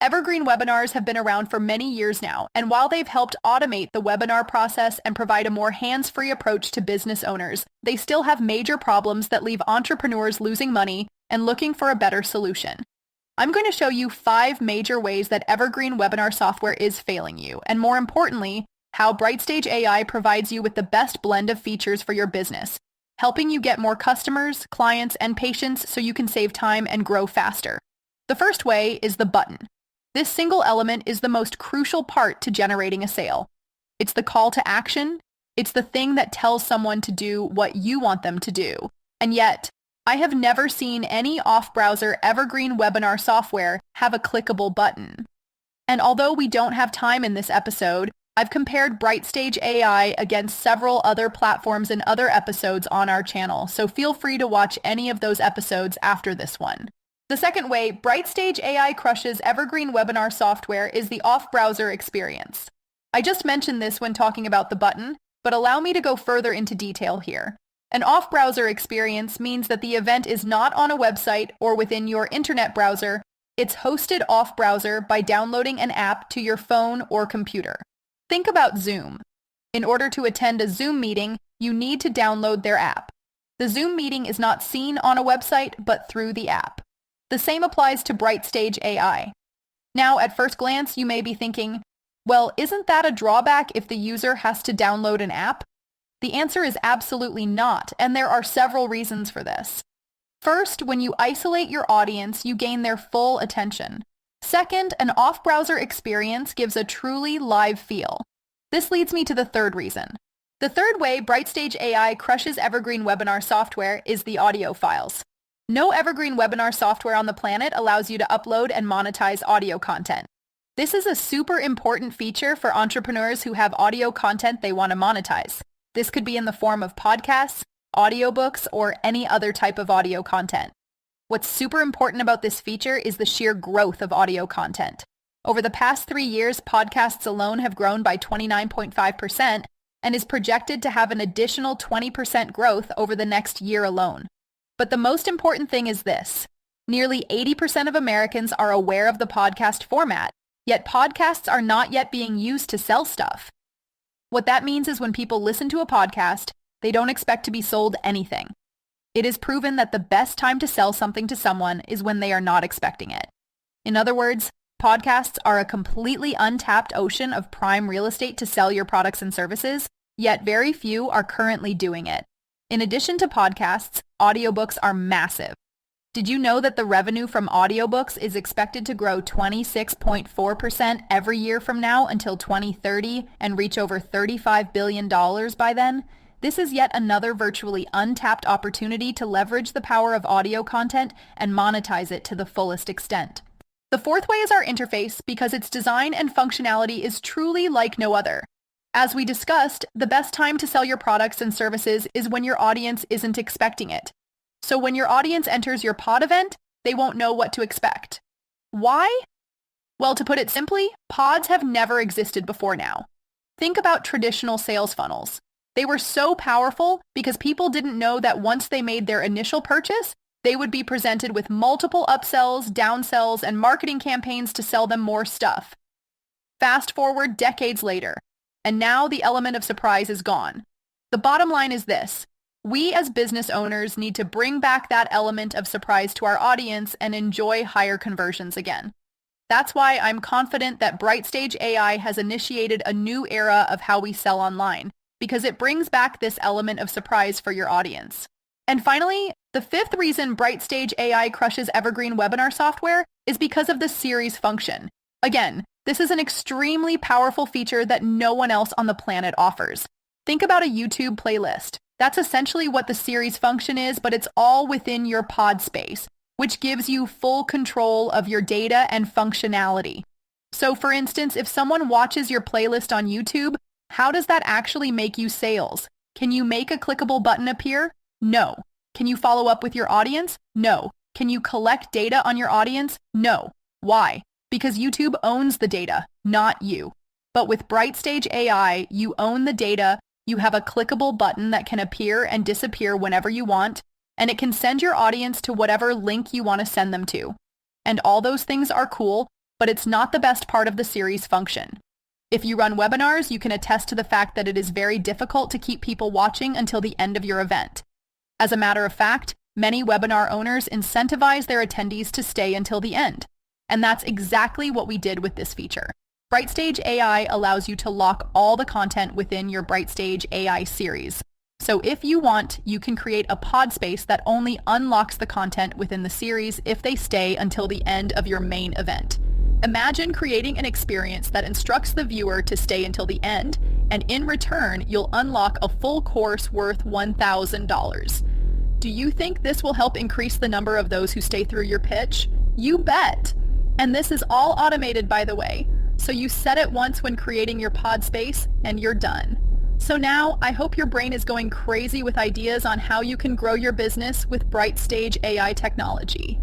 Evergreen webinars have been around for many years now, and while they've helped automate the webinar process and provide a more hands-free approach to business owners, they still have major problems that leave entrepreneurs losing money and looking for a better solution. I'm going to show you 5 major ways that Evergreen webinar software is failing you, and more importantly, how BrightStage AI provides you with the best blend of features for your business, helping you get more customers, clients, and patients so you can save time and grow faster. The first way is the button. This single element is the most crucial part to generating a sale. It's the call to action. It's the thing that tells someone to do what you want them to do. And yet, I have never seen any off-browser Evergreen webinar software have a clickable button. And although we don't have time in this episode, I've compared BrightStage AI against several other platforms in other episodes on our channel, so feel free to watch any of those episodes after this one. The second way BrightStage AI crushes Evergreen webinar software is the off-browser experience. I just mentioned this when talking about the button, but allow me to go further into detail here. An off-browser experience means that the event is not on a website or within your internet browser. It's hosted off-browser by downloading an app to your phone or computer. Think about Zoom. In order to attend a Zoom meeting, you need to download their app. The Zoom meeting is not seen on a website, but through the app. The same applies to BrightStage AI. Now, at first glance, you may be thinking, well, isn't that a drawback if the user has to download an app? The answer is absolutely not, and there are several reasons for this. First, when you isolate your audience, you gain their full attention. Second, an off-browser experience gives a truly live feel. This leads me to the third reason. The third way BrightStage AI crushes Evergreen webinar software is the audio files. No Evergreen webinar software on the planet allows you to upload and monetize audio content. This is a super important feature for entrepreneurs who have audio content they want to monetize. This could be in the form of podcasts, audiobooks, or any other type of audio content. What's super important about this feature is the sheer growth of audio content. Over the past 3 years, podcasts alone have grown by 29.5% and is projected to have an additional 20% growth over the next year alone. But the most important thing is this. Nearly 80% of Americans are aware of the podcast format, yet podcasts are not yet being used to sell stuff. What that means is when people listen to a podcast, they don't expect to be sold anything. It is proven that the best time to sell something to someone is when they are not expecting it. In other words, podcasts are a completely untapped ocean of prime real estate to sell your products and services, yet very few are currently doing it. In addition to podcasts, audiobooks are massive. Did you know that the revenue from audiobooks is expected to grow 26.4% every year from now until 2030 and reach over $35 billion by then? This is yet another virtually untapped opportunity to leverage the power of audio content and monetize it to the fullest extent. The fourth way is our interface because its design and functionality is truly like no other. As we discussed, the best time to sell your products and services is when your audience isn't expecting it. So when your audience enters your pod event, they won't know what to expect. Why? Well, to put it simply, pods have never existed before now. Think about traditional sales funnels. They were so powerful because people didn't know that once they made their initial purchase, they would be presented with multiple upsells, downsells, and marketing campaigns to sell them more stuff. Fast forward decades later, and now the element of surprise is gone. The bottom line is this. We as business owners need to bring back that element of surprise to our audience and enjoy higher conversions again. That's why I'm confident that BrightStage AI has initiated a new era of how we sell online, because it brings back this element of surprise for your audience. And finally, the fifth reason BrightStage AI crushes Evergreen webinar software is because of the series function. Again, this is an extremely powerful feature that no one else on the planet offers. Think about a YouTube playlist. That's essentially what the series function is, but it's all within your pod space, which gives you full control of your data and functionality. So for instance, if someone watches your playlist on YouTube, how does that actually make you sales? Can you make a clickable button appear? No. Can you follow up with your audience? No. Can you collect data on your audience? No. Why? Because YouTube owns the data, not you. But with BrightStage AI, you own the data, you have a clickable button that can appear and disappear whenever you want, and it can send your audience to whatever link you want to send them to. And all those things are cool, but it's not the best part of the series' function. If you run webinars, you can attest to the fact that it is very difficult to keep people watching until the end of your event. As a matter of fact, many webinar owners incentivize their attendees to stay until the end. And that's exactly what we did with this feature. BrightStage AI allows you to lock all the content within your BrightStage AI series. So if you want, you can create a pod space that only unlocks the content within the series if they stay until the end of your main event. Imagine creating an experience that instructs the viewer to stay until the end, and in return, you'll unlock a full course worth $1,000. Do you think this will help increase the number of those who stay through your pitch? You bet! And this is all automated, by the way. So you set it once when creating your pod space, and you're done. So now, I hope your brain is going crazy with ideas on how you can grow your business with BrightStage AI technology.